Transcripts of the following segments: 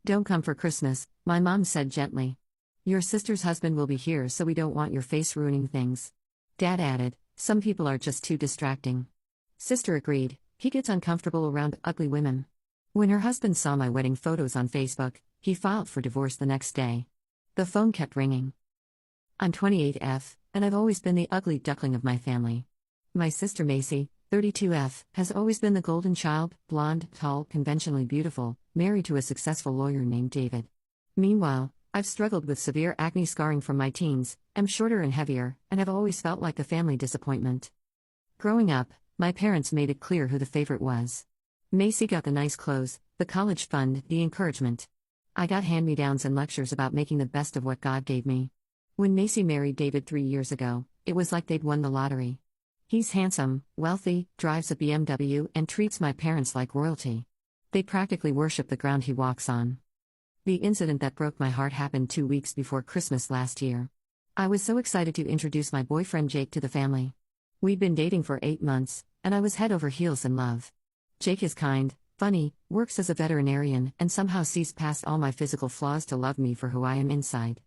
Don't come for Christmas, my mom said gently. Your sister's husband will be here, so we don't want your face ruining things. Dad added, some people are just too distracting. Sister agreed, he gets uncomfortable around ugly women. When her husband saw my wedding photos on Facebook, he filed for divorce the next day. The phone kept ringing. I'm 28F, and I've always been the ugly duckling of my family. My sister Macy, 32F, has always been the golden child, blonde, tall, conventionally beautiful, married to a successful lawyer named David. Meanwhile, I've struggled with severe acne scarring from my teens, am shorter and heavier, and have always felt like a family disappointment. Growing up, my parents made it clear who the favorite was. Macy got the nice clothes, the college fund, the encouragement. I got hand-me-downs and lectures about making the best of what God gave me. When Macy married David 3 years ago, it was like they'd won the lottery. He's handsome, wealthy, drives a BMW, and treats my parents like royalty. They practically worship the ground he walks on. The incident that broke my heart happened 2 weeks before Christmas last year. I was so excited to introduce my boyfriend Jake to the family. We'd been dating for 8 months, and I was head over heels in love. Jake is kind, funny, works as a veterinarian, and somehow sees past all my physical flaws to love me for who I am inside.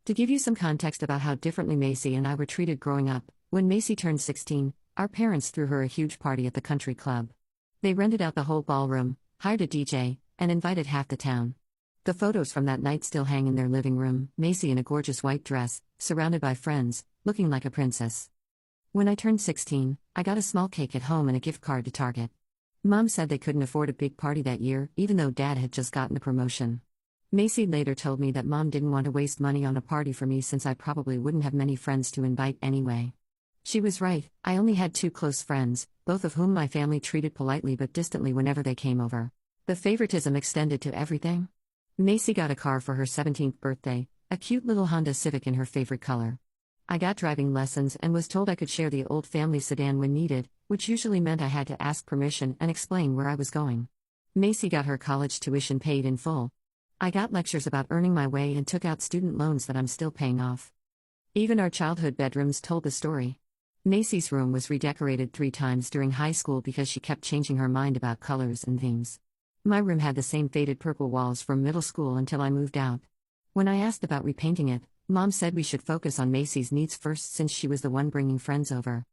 To give you some context about how differently Macy and I were treated growing up, when Macy turned 16, our parents threw her a huge party at the country club. They rented out the whole ballroom, hired a DJ, and invited half the town. The photos from that night still hang in their living room, Macy in a gorgeous white dress, surrounded by friends, looking like a princess. When I turned 16, I got a small cake at home and a gift card to Target. Mom said they couldn't afford a big party that year, even though Dad had just gotten a promotion. Macy later told me that Mom didn't want to waste money on a party for me since I probably wouldn't have many friends to invite anyway. She was right, I only had 2 close friends, both of whom my family treated politely but distantly whenever they came over. The favoritism extended to everything. Macy got a car for her 17th birthday, a cute little Honda Civic in her favorite color. I got driving lessons and was told I could share the old family sedan when needed, which usually meant I had to ask permission and explain where I was going. Macy got her college tuition paid in full. I got lectures about earning my way and took out student loans that I'm still paying off. Even our childhood bedrooms told the story. Macy's room was redecorated 3 times during high school because she kept changing her mind about colors and themes. My room had the same faded purple walls from middle school until I moved out. When I asked about repainting it, Mom said we should focus on Macy's needs first since she was the one bringing friends over.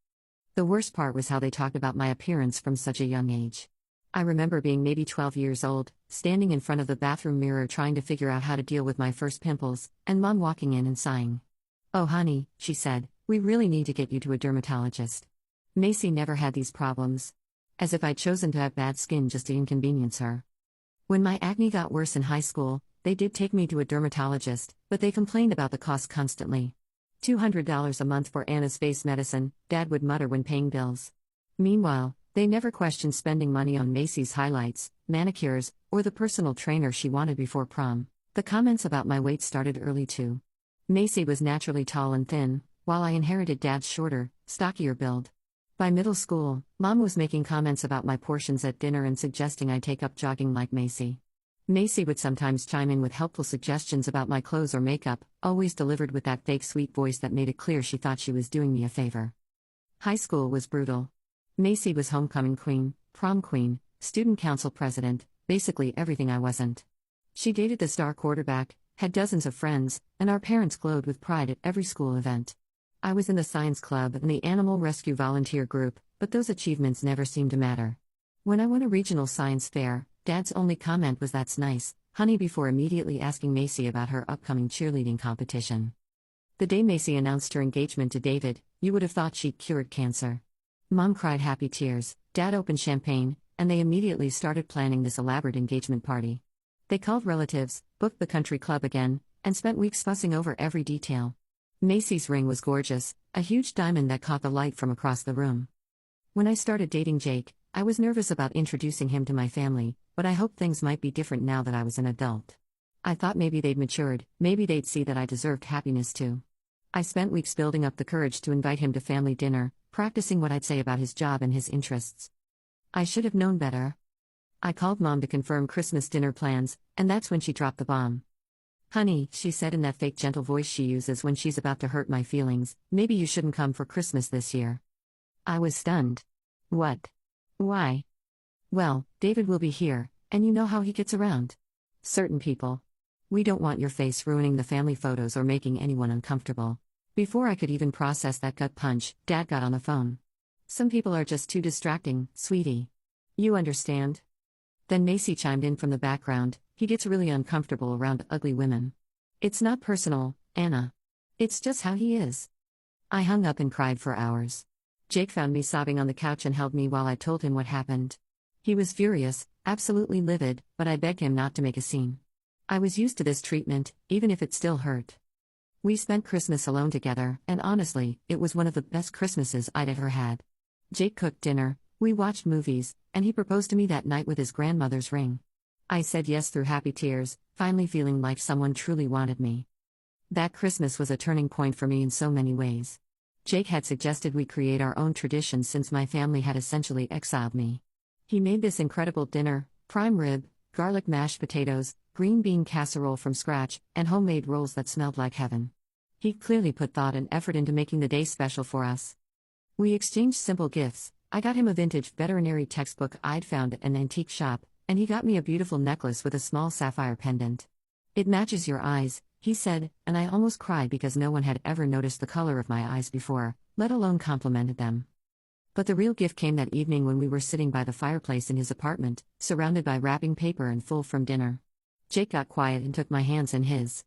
The worst part was how they talked about my appearance from such a young age. I remember being maybe 12 years old, standing in front of the bathroom mirror trying to figure out how to deal with my first pimples, and Mom walking in and sighing. "Oh honey," she said, "we really need to get you to a dermatologist." Macy never had these problems. As if I'd chosen to have bad skin just to inconvenience her. When my acne got worse in high school, they did take me to a dermatologist, but they complained about the cost constantly. $200 a month for Anna's face medicine, Dad would mutter when paying bills. Meanwhile, they never questioned spending money on Macy's highlights, manicures, or the personal trainer she wanted before prom. The comments about my weight started early too. Macy was naturally tall and thin, while I inherited Dad's shorter, stockier build. By middle school, Mom was making comments about my portions at dinner and suggesting I take up jogging like Macy. Macy would sometimes chime in with helpful suggestions about my clothes or makeup, always delivered with that fake sweet voice that made it clear she thought she was doing me a favor. High school was brutal. Macy was homecoming queen, prom queen, student council president, basically everything I wasn't. She dated the star quarterback, had dozens of friends, and our parents glowed with pride at every school event. I was in the science club and the animal rescue volunteer group, but those achievements never seemed to matter. When I won a regional science fair, Dad's only comment was "That's nice, honey," before immediately asking Macy about her upcoming cheerleading competition. The day Macy announced her engagement to David, you would have thought she'd cured cancer. Mom cried happy tears, Dad opened champagne, and they immediately started planning this elaborate engagement party. They called relatives, booked the country club again, and spent weeks fussing over every detail. Macy's ring was gorgeous, a huge diamond that caught the light from across the room. When I started dating Jake, I was nervous about introducing him to my family, but I hoped things might be different now that I was an adult. I thought maybe they'd matured, maybe they'd see that I deserved happiness too. I spent weeks building up the courage to invite him to family dinner, practicing what I'd say about his job and his interests. I should have known better. I called Mom to confirm Christmas dinner plans, and that's when she dropped the bomb. "Honey," she said in that fake gentle voice she uses when she's about to hurt my feelings, "maybe you shouldn't come for Christmas this year." I was stunned. What? Why? Well, David will be here, and you know how he gets around. Certain people. We don't want your face ruining the family photos or making anyone uncomfortable. Before I could even process that gut punch, Dad got on the phone. Some people are just too distracting, sweetie. You understand? Then Macy chimed in from the background. He gets really uncomfortable around ugly women. It's not personal, Anna. It's just how he is. I hung up and cried for hours. Jake found me sobbing on the couch and held me while I told him what happened. He was furious, absolutely livid, but I begged him not to make a scene. I was used to this treatment, even if it still hurt. We spent Christmas alone together, and honestly, it was one of the best Christmases I'd ever had. Jake cooked dinner, we watched movies, and he proposed to me that night with his grandmother's ring. I said yes through happy tears, finally feeling like someone truly wanted me. That Christmas was a turning point for me in so many ways. Jake had suggested we create our own traditions since my family had essentially exiled me. He made this incredible dinner: prime rib, garlic mashed potatoes, green bean casserole from scratch, and homemade rolls that smelled like heaven. He clearly put thought and effort into making the day special for us. We exchanged simple gifts. I got him a vintage veterinary textbook I'd found at an antique shop, and he got me a beautiful necklace with a small sapphire pendant. It matches your eyes, he said, and I almost cried because no one had ever noticed the color of my eyes before, let alone complimented them. But the real gift came that evening when we were sitting by the fireplace in his apartment, surrounded by wrapping paper and full from dinner. Jake got quiet and took my hands in his.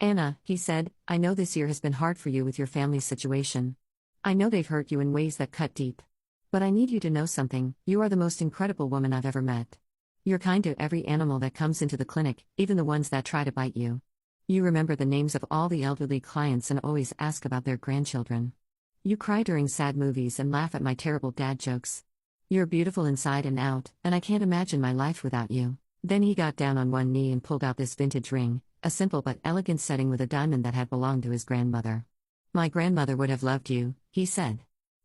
Anna, he said, I know this year has been hard for you with your family's situation. I know they've hurt you in ways that cut deep. But I need you to know something: you are the most incredible woman I've ever met. You're kind to every animal that comes into the clinic, even the ones that try to bite you. You remember the names of all the elderly clients and always ask about their grandchildren. You cry during sad movies and laugh at my terrible dad jokes. You're beautiful inside and out, and I can't imagine my life without you. Then he got down on one knee and pulled out this vintage ring, a simple but elegant setting with a diamond that had belonged to his grandmother. My grandmother would have loved you, he said.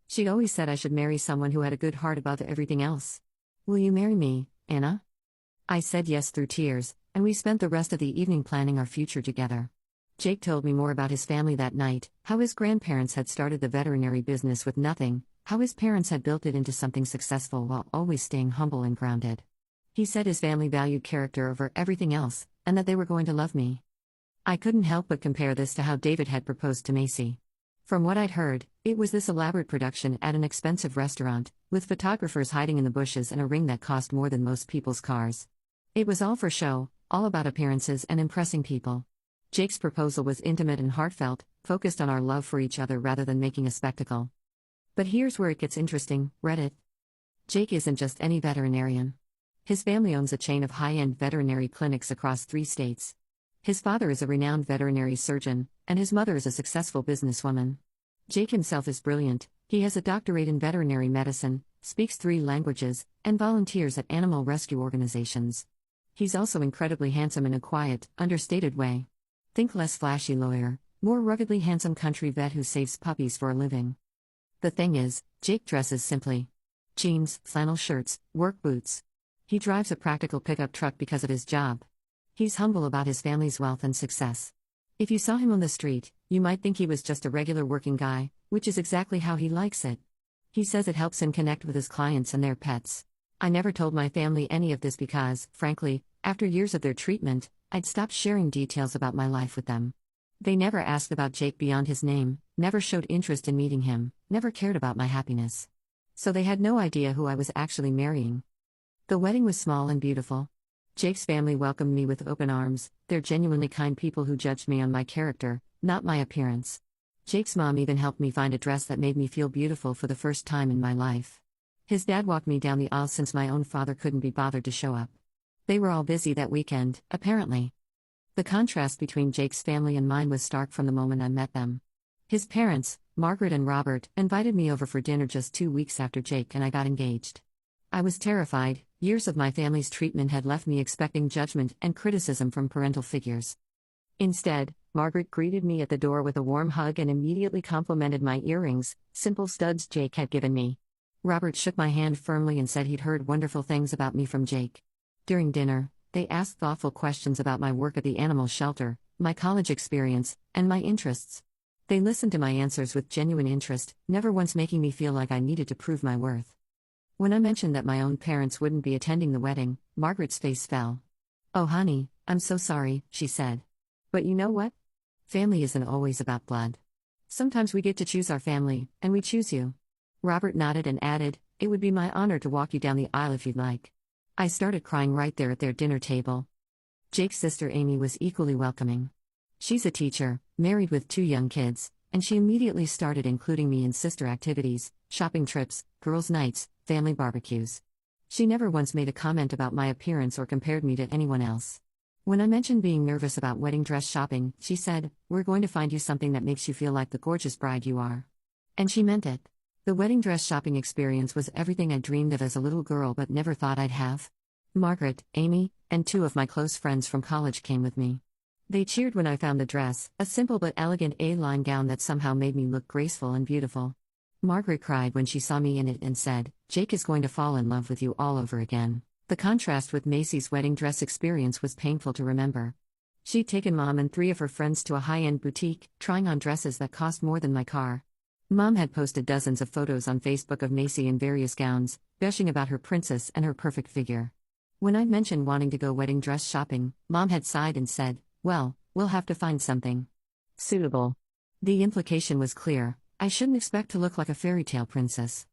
She always said I should marry someone who had a good heart above everything else. Will you marry me, Anna? I said yes through tears, and we spent the rest of the evening planning our future together. Jake told me more about his family that night, how his grandparents had started the veterinary business with nothing, how his parents had built it into something successful while always staying humble and grounded. He said his family valued character over everything else, and that they were going to love me. I couldn't help but compare this to how David had proposed to Macy. From what I'd heard, it was this elaborate production at an expensive restaurant, with photographers hiding in the bushes and a ring that cost more than most people's cars. It was all for show, all about appearances and impressing people. Jake's proposal was intimate and heartfelt, focused on our love for each other rather than making a spectacle. But here's where it gets interesting, Reddit. Jake isn't just any veterinarian. His family owns a chain of high-end veterinary clinics across 3 states. His father is a renowned veterinary surgeon, and his mother is a successful businesswoman. Jake himself is brilliant. He has a doctorate in veterinary medicine, speaks 3 languages, and volunteers at animal rescue organizations. He's also incredibly handsome in a quiet, understated way. Think less flashy lawyer, more ruggedly handsome country vet who saves puppies for a living. The thing is, Jake dresses simply. Jeans, flannel shirts, work boots. He drives a practical pickup truck because of his job. He's humble about his family's wealth and success. If you saw him on the street, you might think he was just a regular working guy, which is exactly how he likes it. He says it helps him connect with his clients and their pets. I never told my family any of this because, frankly, after years of their treatment, I'd stopped sharing details about my life with them. They never asked about Jake beyond his name, never showed interest in meeting him, never cared about my happiness. So they had no idea who I was actually marrying. The wedding was small and beautiful. Jake's family welcomed me with open arms. They're genuinely kind people who judged me on my character, not my appearance. Jake's mom even helped me find a dress that made me feel beautiful for the first time in my life. His dad walked me down the aisle since my own father couldn't be bothered to show up. They were all busy that weekend, apparently. The contrast between Jake's family and mine was stark from the moment I met them. His parents, Margaret and Robert, invited me over for dinner just 2 weeks after Jake and I got engaged. I was terrified. Years of my family's treatment had left me expecting judgment and criticism from parental figures. Instead, Margaret greeted me at the door with a warm hug and immediately complimented my earrings, simple studs Jake had given me. Robert shook my hand firmly and said he'd heard wonderful things about me from Jake. During dinner, they asked thoughtful questions about my work at the animal shelter, my college experience, and my interests. They listened to my answers with genuine interest, never once making me feel like I needed to prove my worth. When I mentioned that my own parents wouldn't be attending the wedding, Margaret's face fell. "Oh honey, I'm so sorry, she said. But you know what? Family isn't always about blood. Sometimes we get to choose our family, and we choose you. Robert nodded and added, "It would be my honor to walk you down the aisle if you'd like." I started crying right there at their dinner table. Jake's sister Amy was equally welcoming. She's a teacher, married with 2 young kids, and she immediately started including me in sister activities, shopping trips, girls' nights, family barbecues. She never once made a comment about my appearance or compared me to anyone else. When I mentioned being nervous about wedding dress shopping, she said, "We're going to find you something that makes you feel like the gorgeous bride you are." And she meant it. The wedding dress shopping experience was everything I dreamed of as a little girl but never thought I'd have. Margaret, Amy, and 2 of my close friends from college came with me. They cheered when I found the dress, a simple but elegant A-line gown that somehow made me look graceful and beautiful. Margaret cried when she saw me in it and said, "Jake is going to fall in love with you all over again." The contrast with Macy's wedding dress experience was painful to remember. She'd taken Mom and 3 of her friends to a high-end boutique, trying on dresses that cost more than my car. Mom had posted dozens of photos on Facebook of Macy in various gowns, gushing about her princess and her perfect figure. When I'd mentioned wanting to go wedding dress shopping, Mom had sighed and said, "Well, we'll have to find something suitable." The implication was clear: I shouldn't expect to look like a fairy tale princess.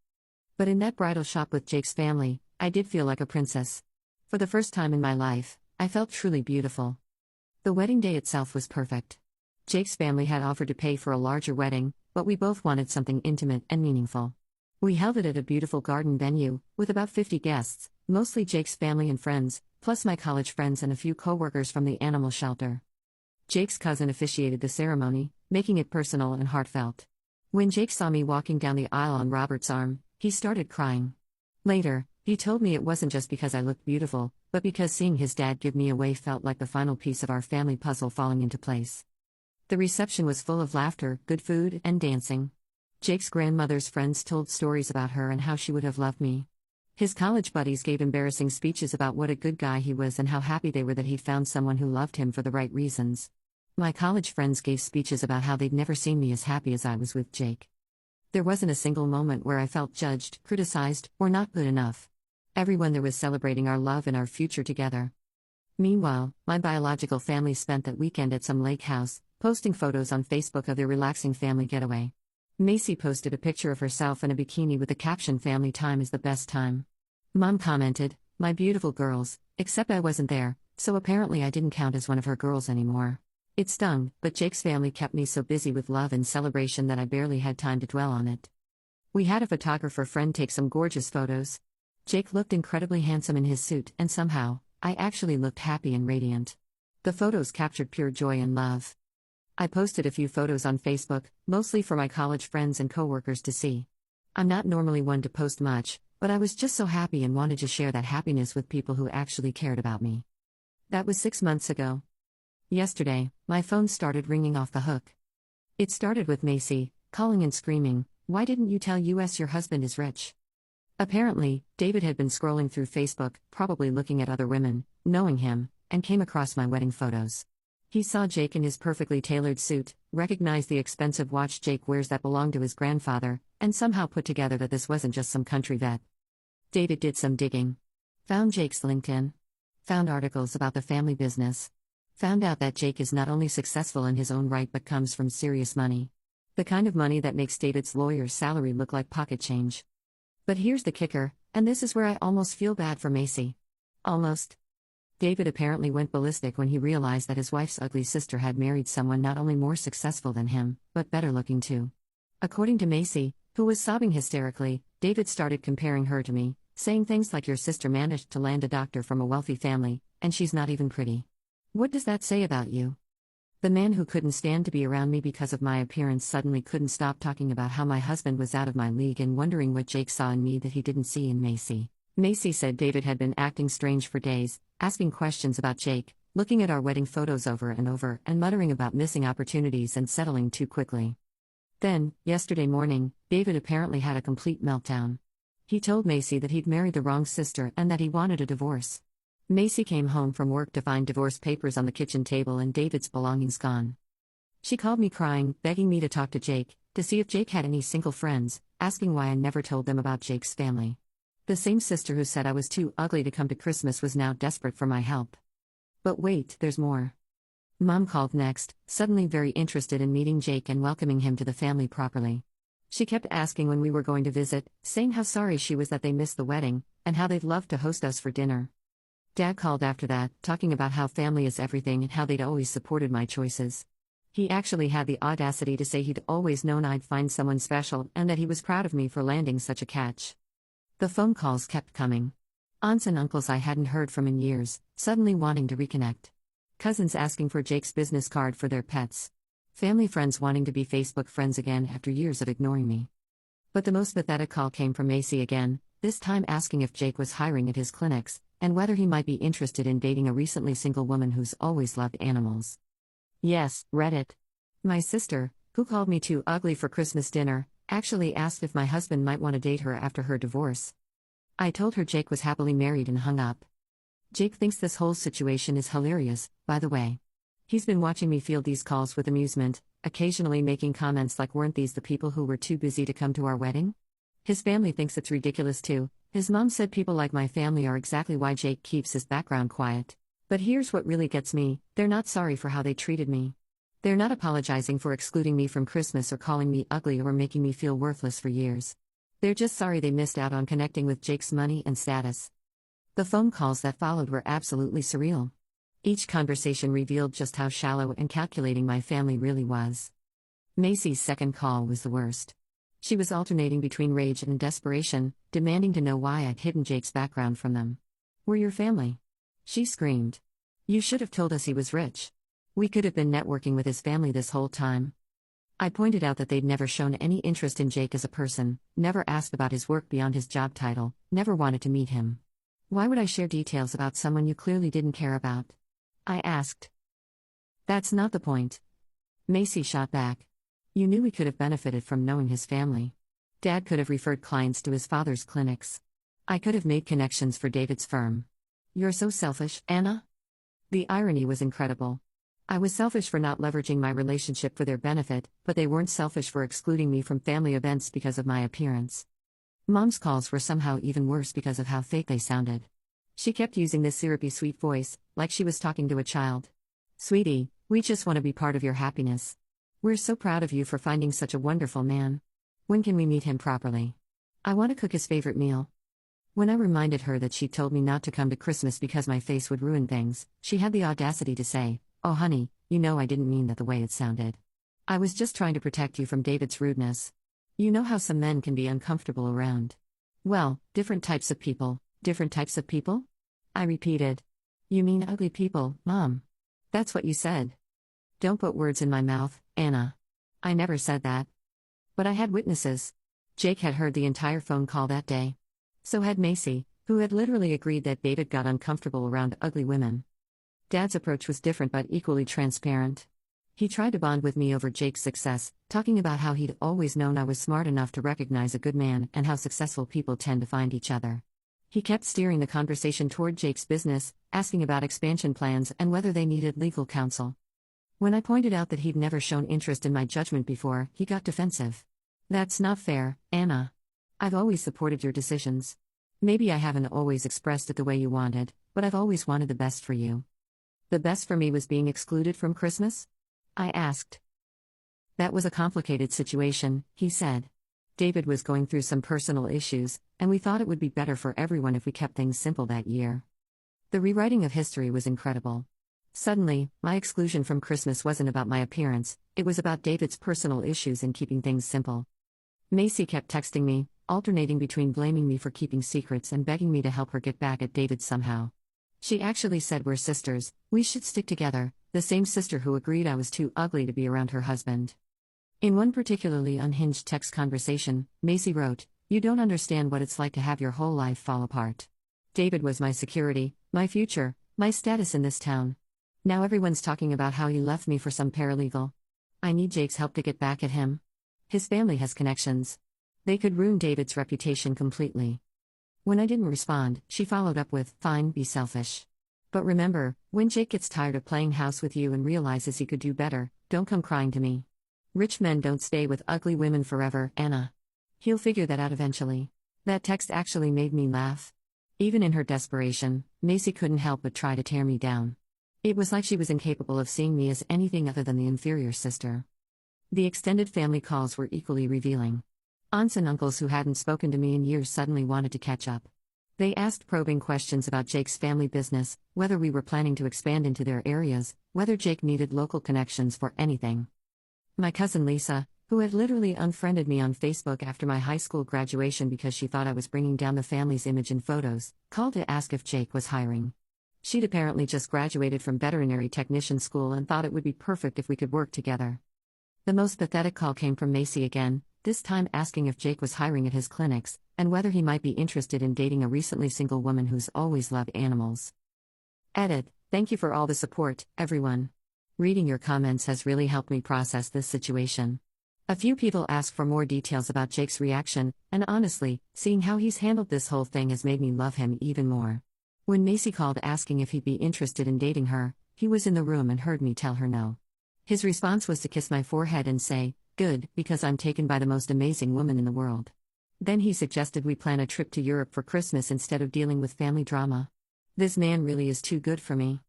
But in that bridal shop with Jake's family, I did feel like a princess. For the first time in my life, I felt truly beautiful. The wedding day itself was perfect. Jake's family had offered to pay for a larger wedding, but we both wanted something intimate and meaningful. We held it at a beautiful garden venue, with about 50 guests, mostly Jake's family and friends, plus my college friends and a few co-workers from the animal shelter. Jake's cousin officiated the ceremony, making it personal and heartfelt. When Jake saw me walking down the aisle on Robert's arm, he started crying. Later, he told me it wasn't just because I looked beautiful, but because seeing his dad give me away felt like the final piece of our family puzzle falling into place. The reception was full of laughter, good food, and dancing. Jake's grandmother's friends told stories about her and how she would have loved me. His college buddies gave embarrassing speeches about what a good guy he was and how happy they were that he'd found someone who loved him for the right reasons. My college friends gave speeches about how they'd never seen me as happy as I was with Jake. There wasn't a single moment where I felt judged, criticized, or not good enough. Everyone there was celebrating our love and our future together. Meanwhile, my biological family spent that weekend at some lake house, posting photos on Facebook of their relaxing family getaway. Macy posted a picture of herself in a bikini with the caption, "Family time is the best time." Mom commented, "My beautiful girls," except I wasn't there, so apparently I didn't count as one of her girls anymore. It stung, but Jake's family kept me so busy with love and celebration that I barely had time to dwell on it. We had a photographer friend take some gorgeous photos. Jake looked incredibly handsome in his suit, and somehow, I actually looked happy and radiant. The photos captured pure joy and love. I posted a few photos on Facebook, mostly for my college friends and coworkers to see. I'm not normally one to post much, but I was just so happy and wanted to share that happiness with people who actually cared about me. That was 6 months ago. Yesterday, my phone started ringing off the hook. It started with Macy, calling and screaming, "Why didn't you tell us your husband is rich?" Apparently, David had been scrolling through Facebook, probably looking at other women, knowing him, and came across my wedding photos. He saw Jake in his perfectly tailored suit, recognized the expensive watch Jake wears that belonged to his grandfather, and somehow put together that this wasn't just some country vet. David did some digging. Found Jake's LinkedIn. Found articles about the family business. Found out that Jake is not only successful in his own right but comes from serious money. The kind of money that makes David's lawyer's salary look like pocket change. But here's the kicker, and this is where I almost feel bad for Macy. Almost. David apparently went ballistic when he realized that his wife's ugly sister had married someone not only more successful than him, but better looking too. According to Macy, who was sobbing hysterically, David started comparing her to me, saying things like, "Your sister managed to land a doctor from a wealthy family, and she's not even pretty. What does that say about you?" The man who couldn't stand to be around me because of my appearance suddenly couldn't stop talking about how my husband was out of my league and wondering what Jake saw in me that he didn't see in Macy. Macy said David had been acting strange for days, asking questions about Jake, looking at our wedding photos over, and muttering about missing opportunities and settling too quickly. Then, yesterday morning, David apparently had a complete meltdown. He told Macy that he'd married the wrong sister and that he wanted a divorce. Macy came home from work to find divorce papers on the kitchen table and David's belongings gone. She called me crying, begging me to talk to Jake, to see if Jake had any single friends, asking why I never told them about Jake's family. The same sister who said I was too ugly to come to Christmas was now desperate for my help. But wait, there's more. Mom called next, suddenly very interested in meeting Jake and welcoming him to the family properly. She kept asking when we were going to visit, saying how sorry she was that they missed the wedding, and how they'd love to host us for dinner. Dad called after that, talking about how family is everything and how they'd always supported my choices. He actually had the audacity to say he'd always known I'd find someone special and that he was proud of me for landing such a catch. The phone calls kept coming. Aunts and uncles I hadn't heard from in years, suddenly wanting to reconnect. Cousins asking for Jake's business card for their pets. Family friends wanting to be Facebook friends again after years of ignoring me. But the most pathetic call came from Macy again, this time asking if Jake was hiring at his clinics, and whether he might be interested in dating a recently single woman who's always loved animals. Yes, read it. My sister, who called me too ugly for Christmas dinner, actually asked if my husband might want to date her after her divorce. I told her Jake was happily married and hung up. Jake thinks this whole situation is hilarious, by the way. He's been watching me field these calls with amusement, occasionally making comments like, weren't these the people who were too busy to come to our wedding? His family thinks it's ridiculous too. His mom said people like my family are exactly why Jake keeps his background quiet. But here's what really gets me, they're not sorry for how they treated me. They're not apologizing for excluding me from Christmas or calling me ugly or making me feel worthless for years. They're just sorry they missed out on connecting with Jake's money and status. The phone calls that followed were absolutely surreal. Each conversation revealed just how shallow and calculating my family really was. Macy's second call was the worst. She was alternating between rage and desperation, demanding to know why I'd hidden Jake's background from them. "We're your family," she screamed. "You should have told us he was rich. We could have been networking with his family this whole time." I pointed out that they'd never shown any interest in Jake as a person, never asked about his work beyond his job title, never wanted to meet him. "Why would I share details about someone you clearly didn't care about?" I asked. "That's not the point," Macy shot back. "You knew we could have benefited from knowing his family. Dad could have referred clients to his father's clinics. I could have made connections for David's firm. You're so selfish, Anna." The irony was incredible. I was selfish for not leveraging my relationship for their benefit, but they weren't selfish for excluding me from family events because of my appearance. Mom's calls were somehow even worse because of how fake they sounded. She kept using this syrupy sweet voice, like she was talking to a child. "Sweetie, we just want to be part of your happiness. We're so proud of you for finding such a wonderful man. When can we meet him properly? I want to cook his favorite meal." When I reminded her that she'd told me not to come to Christmas because my face would ruin things, she had the audacity to say, "Oh honey, you know I didn't mean that the way it sounded. I was just trying to protect you from David's rudeness. You know how some men can be uncomfortable around." "Well, different types of people, different types of people?" I repeated. "You mean ugly people, Mom? That's what you said." "Don't put words in my mouth, Anna. I never said that." But I had witnesses. Jake had heard the entire phone call that day. So had Macy, who had literally agreed that David got uncomfortable around ugly women. Dad's approach was different but equally transparent. He tried to bond with me over Jake's success, talking about how he'd always known I was smart enough to recognize a good man and how successful people tend to find each other. He kept steering the conversation toward Jake's business, asking about expansion plans and whether they needed legal counsel. When I pointed out that he'd never shown interest in my judgment before, he got defensive. "That's not fair, Anna. I've always supported your decisions. Maybe I haven't always expressed it the way you wanted, but I've always wanted the best for you." "The best for me was being excluded from Christmas?" I asked. "That was a complicated situation," he said. "David was going through some personal issues, and we thought it would be better for everyone if we kept things simple that year." The rewriting of history was incredible. Suddenly, my exclusion from Christmas wasn't about my appearance, it was about David's personal issues and keeping things simple. Macy kept texting me, alternating between blaming me for keeping secrets and begging me to help her get back at David somehow. She actually said, "We're sisters, we should stick together," the same sister who agreed I was too ugly to be around her husband. In one particularly unhinged text conversation, Macy wrote, "You don't understand what it's like to have your whole life fall apart. David was my security, my future, my status in this town. Now everyone's talking about how he left me for some paralegal. I need Jake's help to get back at him. His family has connections. They could ruin David's reputation completely." When I didn't respond, she followed up with, "Fine, be selfish. But remember, when Jake gets tired of playing house with you and realizes he could do better, don't come crying to me. Rich men don't stay with ugly women forever, Anna. He'll figure that out eventually." That text actually made me laugh. Even in her desperation, Macy couldn't help but try to tear me down. It was like she was incapable of seeing me as anything other than the inferior sister. The extended family calls were equally revealing. Aunts and uncles who hadn't spoken to me in years suddenly wanted to catch up. They asked probing questions about Jake's family business, whether we were planning to expand into their areas, whether Jake needed local connections for anything. My cousin Lisa, who had literally unfriended me on Facebook after my high school graduation because she thought I was bringing down the family's image in photos, called to ask if Jake was hiring. She'd apparently just graduated from veterinary technician school and thought it would be perfect if we could work together. The most pathetic call came from Macy again, this time asking if Jake was hiring at his clinics, and whether he might be interested in dating a recently single woman who's always loved animals. Edit. Thank you for all the support, everyone. Reading your comments has really helped me process this situation. A few people asked for more details about Jake's reaction, and honestly, seeing how he's handled this whole thing has made me love him even more. When Macy called asking if he'd be interested in dating her, he was in the room and heard me tell her no. His response was to kiss my forehead and say, "Good, because I'm taken by the most amazing woman in the world." Then he suggested we plan a trip to Europe for Christmas instead of dealing with family drama. This man really is too good for me.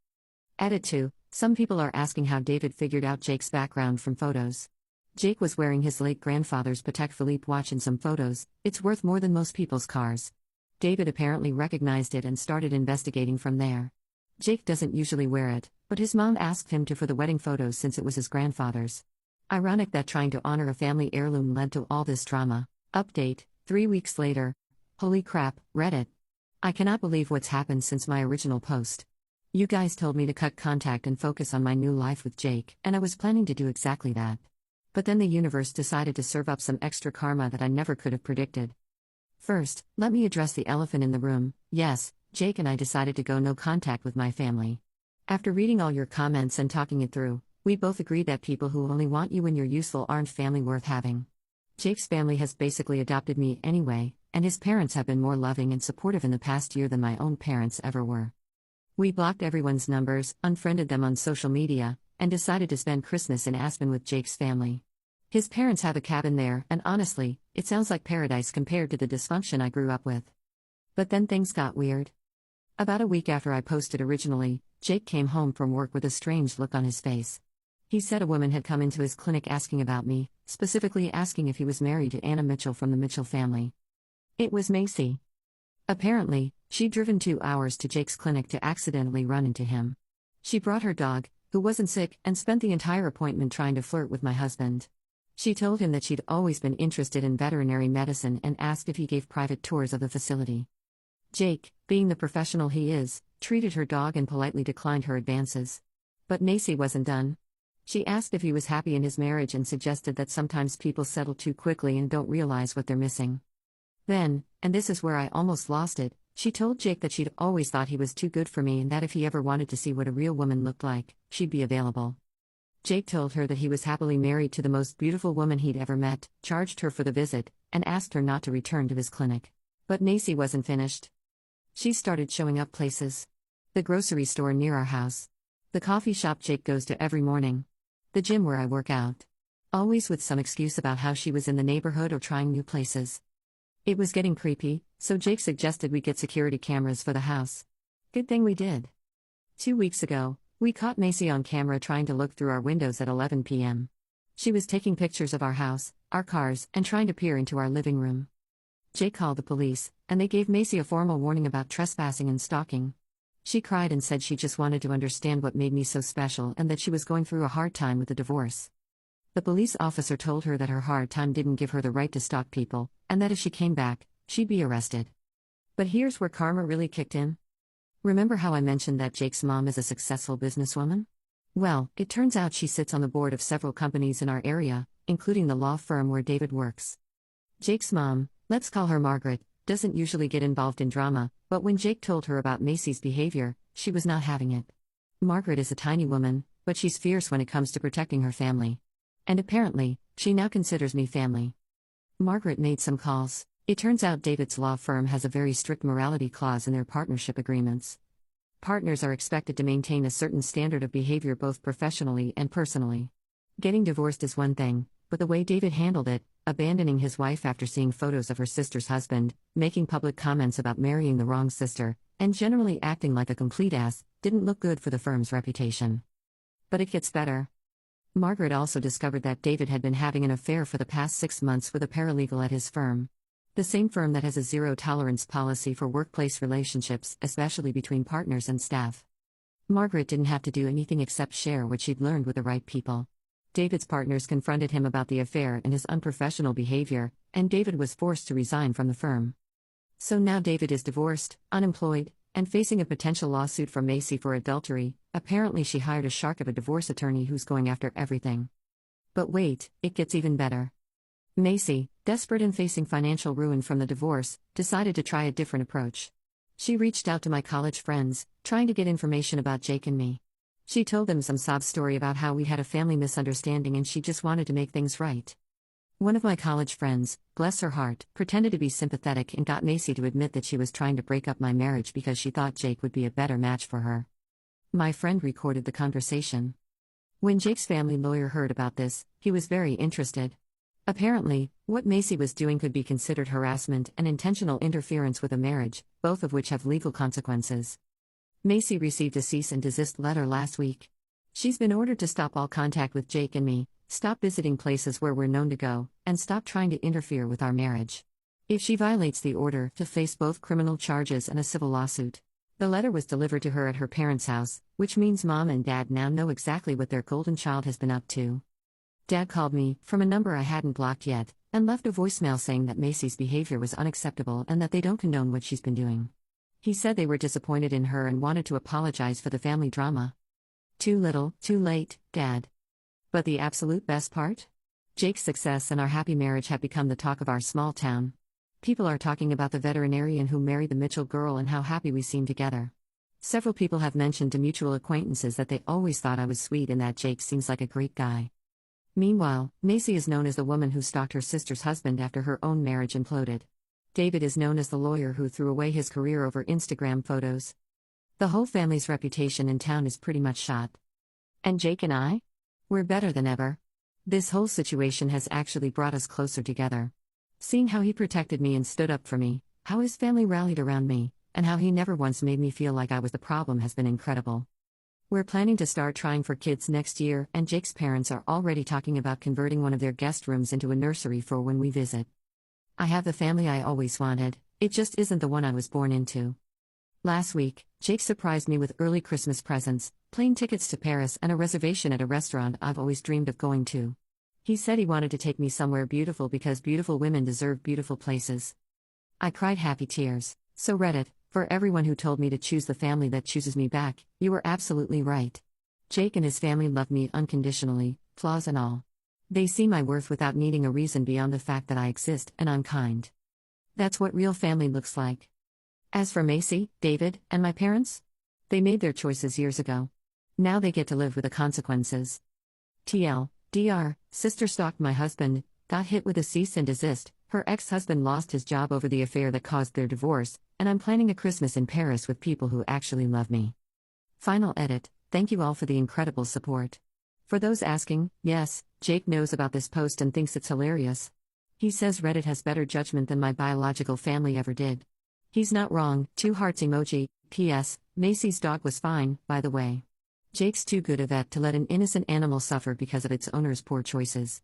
Edit 2. Some people are asking how David figured out Jake's background from photos. Jake was wearing his late grandfather's Patek Philippe watch in some photos. It's worth more than most people's cars. David apparently recognized it and started investigating from there. Jake doesn't usually wear it, but his mom asked him to for the wedding photos since it was his grandfather's. Ironic that trying to honor a family heirloom led to all this drama. Update, 3 weeks later. Holy crap, Reddit. I cannot believe what's happened since my original post. You guys told me to cut contact and focus on my new life with Jake, and I was planning to do exactly that. But then the universe decided to serve up some extra karma that I never could have predicted. First, let me address the elephant in the room. Yes, Jake and I decided to go no contact with my family. After reading all your comments and talking it through, we both agreed that people who only want you when you're useful aren't family worth having. Jake's family has basically adopted me anyway, and his parents have been more loving and supportive in the past year than my own parents ever were. We blocked everyone's numbers, unfriended them on social media, and decided to spend Christmas in Aspen with Jake's family. His parents have a cabin there, and honestly, it sounds like paradise compared to the dysfunction I grew up with. But then things got weird. About a week after I posted originally, Jake came home from work with a strange look on his face. He said a woman had come into his clinic asking about me, specifically asking if he was married to Anna Mitchell from the Mitchell family. It was Macy. Apparently, she'd driven 2 hours to Jake's clinic to accidentally run into him. She brought her dog, who wasn't sick, and spent the entire appointment trying to flirt with my husband. She told him that she'd always been interested in veterinary medicine and asked if he gave private tours of the facility. Jake, being the professional he is, treated her dog and politely declined her advances. But Macy wasn't done. She asked if he was happy in his marriage and suggested that sometimes people settle too quickly and don't realize what they're missing. Then, and this is where I almost lost it, she told Jake that she'd always thought he was too good for me and that if he ever wanted to see what a real woman looked like, she'd be available. Jake told her that he was happily married to the most beautiful woman he'd ever met, charged her for the visit, and asked her not to return to his clinic. But Macy wasn't finished. She started showing up places. The grocery store near our house. The coffee shop Jake goes to every morning. The gym where I work out. Always with some excuse about how she was in the neighborhood or trying new places. It was getting creepy, so Jake suggested we get security cameras for the house. Good thing we did. 2 weeks ago, we caught Macy on camera trying to look through our windows at 11 p.m. She was taking pictures of our house, our cars, and trying to peer into our living room. Jake called the police, and they gave Macy a formal warning about trespassing and stalking. She cried and said she just wanted to understand what made me so special and that she was going through a hard time with the divorce. The police officer told her that her hard time didn't give her the right to stalk people, and that if she came back, she'd be arrested. But here's where karma really kicked in. Remember how I mentioned that Jake's mom is a successful businesswoman? Well, it turns out she sits on the board of several companies in our area, including the law firm where David works. Jake's mom, let's call her Margaret, doesn't usually get involved in drama, but when Jake told her about Macy's behavior, she was not having it. Margaret is a tiny woman, but she's fierce when it comes to protecting her family. And apparently, she now considers me family. Margaret made some calls. It turns out David's law firm has a very strict morality clause in their partnership agreements. Partners are expected to maintain a certain standard of behavior both professionally and personally. Getting divorced is one thing, but the way David handled it, abandoning his wife after seeing photos of her sister's husband, making public comments about marrying the wrong sister, and generally acting like a complete ass, didn't look good for the firm's reputation. But it gets better. Margaret also discovered that David had been having an affair for the past 6 months with a paralegal at his firm. The same firm that has a zero-tolerance policy for workplace relationships, especially between partners and staff. Margaret didn't have to do anything except share what she'd learned with the right people. David's partners confronted him about the affair and his unprofessional behavior, and David was forced to resign from the firm. So now David is divorced, unemployed, and facing a potential lawsuit from Macy for adultery. Apparently she hired a shark of a divorce attorney who's going after everything. But wait, it gets even better. Macy, desperate and facing financial ruin from the divorce, decided to try a different approach. She reached out to my college friends, trying to get information about Jake and me. She told them some sob story about how we had a family misunderstanding and she just wanted to make things right. One of my college friends, bless her heart, pretended to be sympathetic and got Macy to admit that she was trying to break up my marriage because she thought Jake would be a better match for her. My friend recorded the conversation. When Jake's family lawyer heard about this, he was very interested. Apparently, what Macy was doing could be considered harassment and intentional interference with a marriage, both of which have legal consequences. Macy received a cease and desist letter last week. She's been ordered to stop all contact with Jake and me, stop visiting places where we're known to go, and stop trying to interfere with our marriage. If she violates the order, to face both criminal charges and a civil lawsuit. The letter was delivered to her at her parents' house, which means Mom and Dad now know exactly what their golden child has been up to. Dad called me, from a number I hadn't blocked yet, and left a voicemail saying that Macy's behavior was unacceptable and that they don't condone what she's been doing. He said they were disappointed in her and wanted to apologize for the family drama. Too little, too late, Dad. But the absolute best part? Jake's success and our happy marriage have become the talk of our small town. People are talking about the veterinarian who married the Mitchell girl and how happy we seem together. Several people have mentioned to mutual acquaintances that they always thought I was sweet and that Jake seems like a great guy. Meanwhile, Macy is known as the woman who stalked her sister's husband after her own marriage imploded. David is known as the lawyer who threw away his career over Instagram photos. The whole family's reputation in town is pretty much shot. And Jake and I? We're better than ever. This whole situation has actually brought us closer together. Seeing how he protected me and stood up for me, how his family rallied around me, and how he never once made me feel like I was the problem has been incredible. We're planning to start trying for kids next year, and Jake's parents are already talking about converting one of their guest rooms into a nursery for when we visit. I have the family I always wanted, it just isn't the one I was born into. Last week, Jake surprised me with early Christmas presents, plane tickets to Paris and a reservation at a restaurant I've always dreamed of going to. He said he wanted to take me somewhere beautiful because beautiful women deserve beautiful places. I cried happy tears. So Reddit, for everyone who told me to choose the family that chooses me back, you were absolutely right. Jake and his family love me unconditionally, flaws and all. They see my worth without needing a reason beyond the fact that I exist and I'm kind. That's what real family looks like. As for Macy, David, and my parents? They made their choices years ago. Now they get to live with the consequences. TLDR, sister stalked my husband, got hit with a cease and desist, her ex-husband lost his job over the affair that caused their divorce, and I'm planning a Christmas in Paris with people who actually love me. Final edit, thank you all for the incredible support. For those asking, yes, Jake knows about this post and thinks it's hilarious. He says Reddit has better judgment than my biological family ever did. He's not wrong, 2 hearts emoji, P.S. Macy's dog was fine, by the way. Jake's too good a vet to let an innocent animal suffer because of its owner's poor choices.